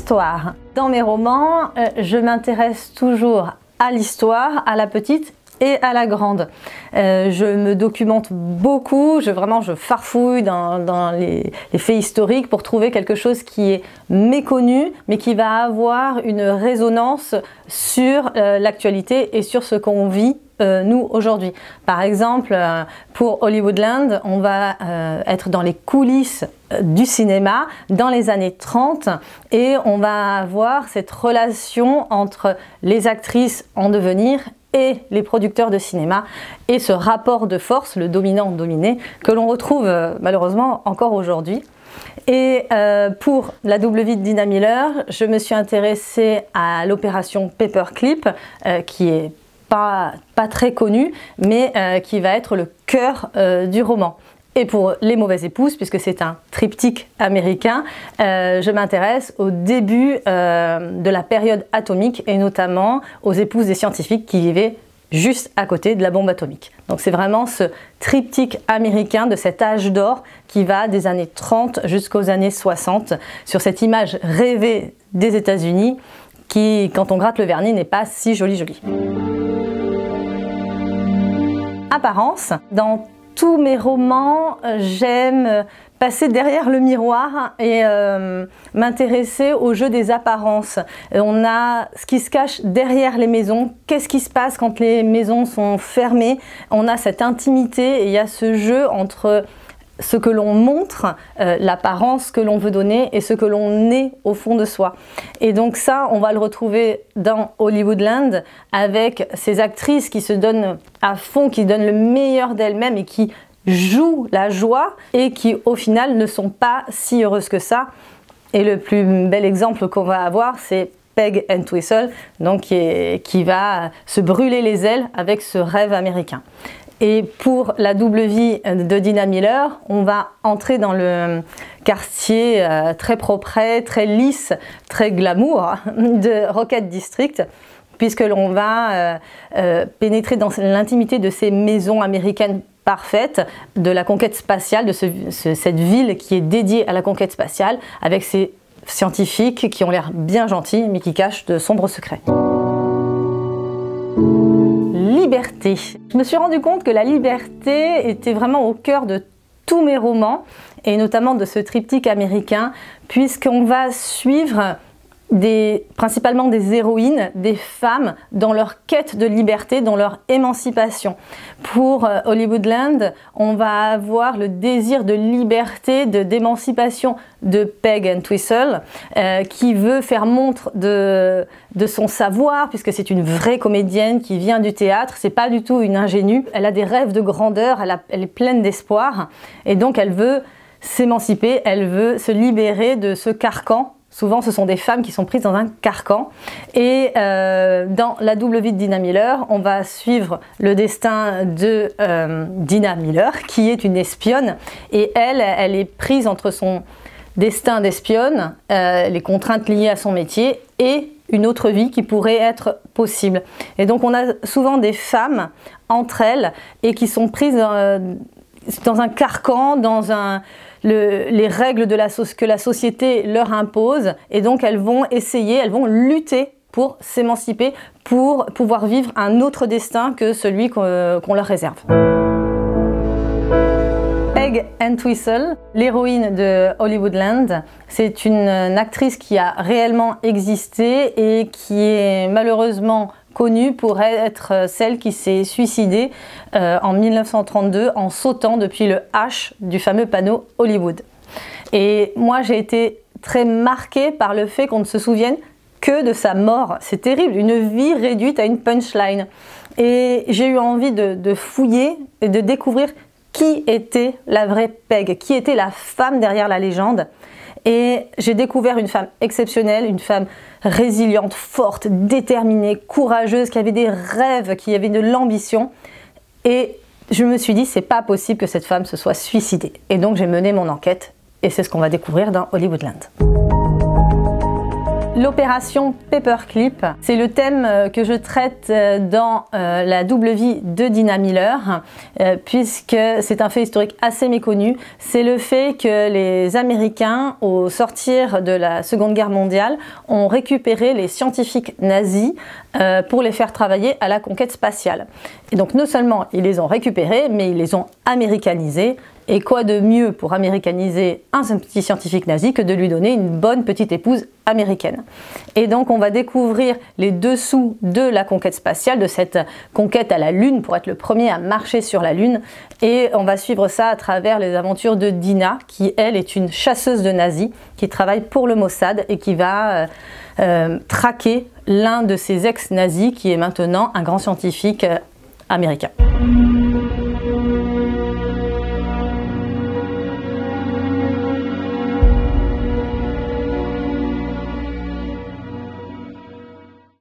L'histoire. Dans mes romans, je m'intéresse toujours à l'histoire, à la petite et à la grande. Je me documente beaucoup, je farfouille dans les faits historiques pour trouver quelque chose qui est méconnu, mais qui va avoir une résonance sur l'actualité et sur ce qu'on vit nous aujourd'hui. Par exemple, pour Hollywoodland, on va être dans les coulisses du cinéma dans les années 30 et on va avoir cette relation entre les actrices en devenir et les producteurs de cinéma et ce rapport de force, le dominant-dominé, que l'on retrouve malheureusement encore aujourd'hui. Et pour la double vie de Dina Miller, je me suis intéressée à l'opération Paperclip, qui est pas très connue, mais qui va être le cœur du roman. Et pour Les Mauvaises Épouses, puisque c'est un triptyque américain, je m'intéresse au début de la période atomique et notamment aux épouses des scientifiques qui vivaient juste à côté de la bombe atomique. Donc c'est vraiment ce triptyque américain de cet âge d'or qui va des années 30 jusqu'aux années 60 sur cette image rêvée des États-Unis qui, quand on gratte le vernis, n'est pas si jolie. Apparence. Dans tous mes romans, j'aime passer derrière le miroir et m'intéresser au jeu des apparences. On a ce qui se cache derrière les maisons, qu'est-ce qui se passe quand les maisons sont fermées. On a cette intimité et il y a ce jeu entre ce que l'on montre, l'apparence que l'on veut donner et ce que l'on est au fond de soi. Et donc ça, on va le retrouver dans Hollywoodland avec ces actrices qui se donnent à fond, qui donnent le meilleur d'elles-mêmes et qui jouent la joie et qui au final ne sont pas si heureuses que ça. Et le plus bel exemple qu'on va avoir, c'est Peg Entwistle, donc qui va se brûler les ailes avec ce rêve américain. Et pour la double vie de Dina Miller, on va entrer dans le quartier très propre, très lisse, très glamour de Rocket District, puisque l'on va pénétrer dans l'intimité de ces maisons américaines parfaites, de la conquête spatiale, de cette ville qui est dédiée à la conquête spatiale, avec ces scientifiques qui ont l'air bien gentils, mais qui cachent de sombres secrets. Liberté. Je me suis rendu compte que la liberté était vraiment au cœur de tous mes romans et notamment de ce triptyque américain puisqu'on va suivre principalement des héroïnes, des femmes dans leur quête de liberté, dans leur émancipation. Pour Hollywoodland, on va avoir le désir de liberté, d'émancipation de Peg Entwistle qui veut faire montre de son savoir puisque c'est une vraie comédienne qui vient du théâtre, c'est pas du tout une ingénue, elle a des rêves de grandeur, elle est pleine d'espoir et donc elle veut s'émanciper, elle veut se libérer de ce carcan. Souvent, ce sont des femmes qui sont prises dans un carcan. Et dans la double vie de Dina Miller, on va suivre le destin de Dina Miller, qui est une espionne. Et elle est prise entre son destin d'espionne, les contraintes liées à son métier, et une autre vie qui pourrait être possible. Et donc, on a souvent des femmes entre elles et qui sont prises dans un carcan, dans les règles que la société leur impose et donc elles vont lutter pour s'émanciper, pour pouvoir vivre un autre destin que celui qu'on leur réserve. Peg Entwistle, l'héroïne de Hollywoodland, c'est une actrice qui a réellement existé et qui est malheureusement connue pour être celle qui s'est suicidée en 1932 en sautant depuis le H du fameux panneau Hollywood. Et moi j'ai été très marquée par le fait qu'on ne se souvienne que de sa mort. C'est terrible, une vie réduite à une punchline. Et j'ai eu envie de fouiller et de découvrir qui était la vraie Peg, qui était la femme derrière la légende. Et j'ai découvert une femme exceptionnelle, une femme résiliente, forte, déterminée, courageuse, qui avait des rêves, qui avait de l'ambition. Et je me suis dit, c'est pas possible que cette femme se soit suicidée. Et donc j'ai mené mon enquête, et c'est ce qu'on va découvrir dans Hollywoodland. L'opération Paperclip, c'est le thème que je traite dans la double vie de Dina Miller, puisque c'est un fait historique assez méconnu. C'est le fait que les Américains, au sortir de la Seconde Guerre mondiale, ont récupéré les scientifiques nazis pour les faire travailler à la conquête spatiale. Et donc non seulement ils les ont récupérés, mais ils les ont américanisés. Et quoi de mieux pour américaniser un petit scientifique nazi que de lui donner une bonne petite épouse américaine. Et donc on va découvrir les dessous de la conquête spatiale, de cette conquête à la Lune pour être le premier à marcher sur la Lune. Et on va suivre ça à travers les aventures de Dina, qui elle est une chasseuse de nazis, qui travaille pour le Mossad et qui va traquer l'un de ses ex-nazis qui est maintenant un grand scientifique américain.